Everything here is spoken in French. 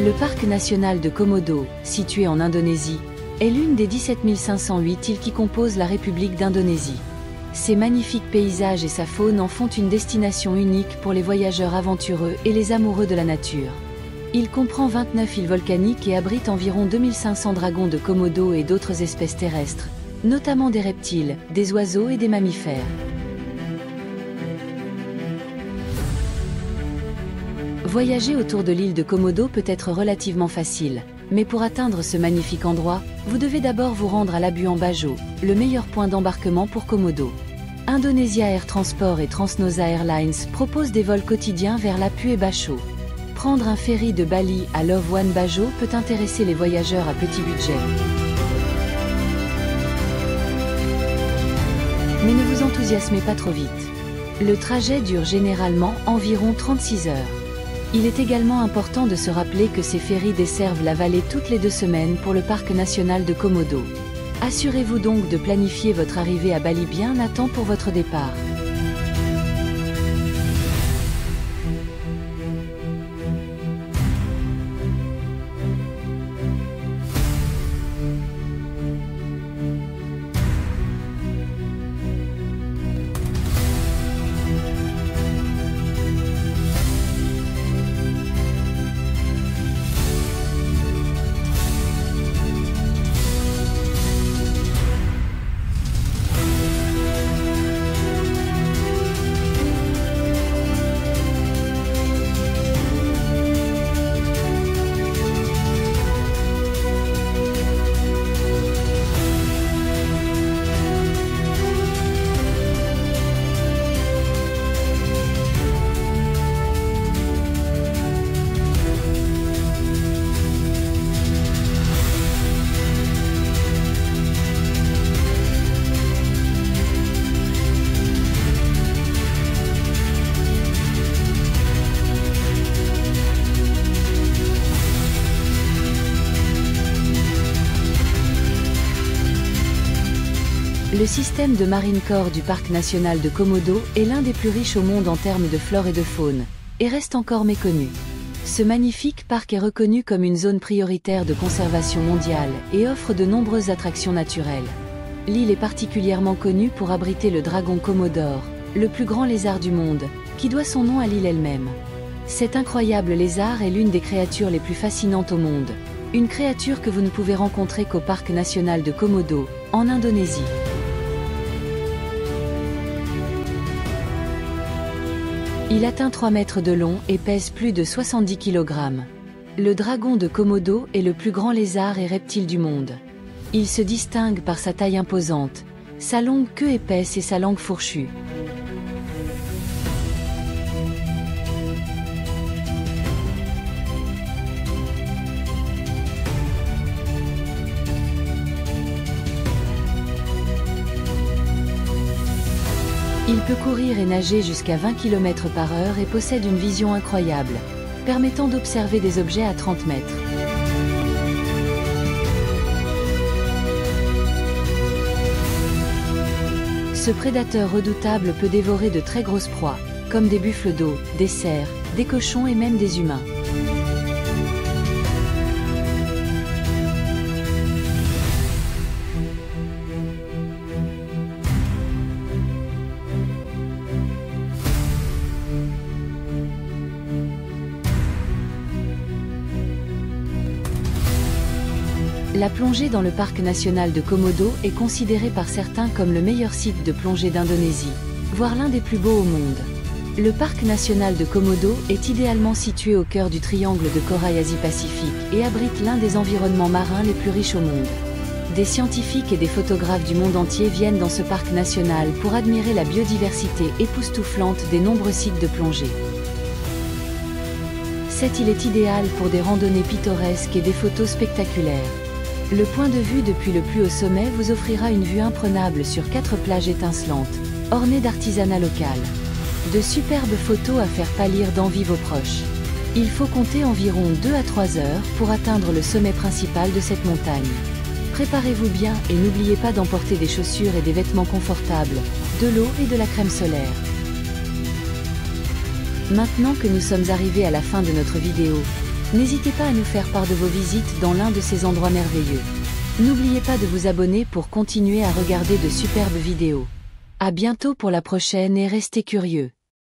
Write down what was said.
Le parc national de Komodo, situé en Indonésie, est l'une des 17 508 îles qui composent la République d'Indonésie. Ses magnifiques paysages et sa faune en font une destination unique pour les voyageurs aventureux et les amoureux de la nature. Il comprend 29 îles volcaniques et abrite environ 2500 dragons de Komodo et d'autres espèces terrestres, notamment des reptiles, des oiseaux et des mammifères. Voyager autour de l'île de Komodo peut être relativement facile, mais pour atteindre ce magnifique endroit, vous devez d'abord vous rendre à Labuan Bajo, le meilleur point d'embarquement pour Komodo. Indonesia Air Transport et Transnusa Airlines proposent des vols quotidiens vers Lapu et Bajo. Prendre un ferry de Bali à Labuan Bajo peut intéresser les voyageurs à petit budget. Mais ne vous enthousiasmez pas trop vite. Le trajet dure généralement environ 36 heures. Il est également important de se rappeler que ces ferries desservent la vallée toutes les 2 semaines pour le parc national de Komodo. Assurez-vous donc de planifier votre arrivée à Bali bien à temps pour votre départ. Le système de Marine Corps du parc national de Komodo est l'un des plus riches au monde en termes de flore et de faune, et reste encore méconnu. Ce magnifique parc est reconnu comme une zone prioritaire de conservation mondiale et offre de nombreuses attractions naturelles. L'île est particulièrement connue pour abriter le dragon Komodore, le plus grand lézard du monde, qui doit son nom à l'île elle-même. Cet incroyable lézard est l'une des créatures les plus fascinantes au monde, une créature que vous ne pouvez rencontrer qu'au parc national de Komodo, en Indonésie. Il atteint 3 mètres de long et pèse plus de 70 kg. Le dragon de Komodo est le plus grand lézard et reptile du monde. Il se distingue par sa taille imposante, sa longue queue épaisse et sa langue fourchue. Il peut courir et nager jusqu'à 20 km/h et possède une vision incroyable, permettant d'observer des objets à 30 mètres. Ce prédateur redoutable peut dévorer de très grosses proies, comme des buffles d'eau, des cerfs, des cochons et même des humains. La plongée dans le parc national de Komodo est considérée par certains comme le meilleur site de plongée d'Indonésie, voire l'un des plus beaux au monde. Le parc national de Komodo est idéalement situé au cœur du triangle de corail Asie-Pacifique et abrite l'un des environnements marins les plus riches au monde. Des scientifiques et des photographes du monde entier viennent dans ce parc national pour admirer la biodiversité époustouflante des nombreux sites de plongée. Cette île est idéale pour des randonnées pittoresques et des photos spectaculaires. Le point de vue depuis le plus haut sommet vous offrira une vue imprenable sur 4 plages étincelantes, ornées d'artisanat local. De superbes photos à faire pâlir d'envie vos proches. Il faut compter environ 2 à 3 heures pour atteindre le sommet principal de cette montagne. Préparez-vous bien et n'oubliez pas d'emporter des chaussures et des vêtements confortables, de l'eau et de la crème solaire. Maintenant que nous sommes arrivés à la fin de notre vidéo, N'hésitez pas à nous faire part de vos visites dans l'un de ces endroits merveilleux. N'oubliez pas de vous abonner pour continuer à regarder de superbes vidéos. À bientôt pour la prochaine et restez curieux.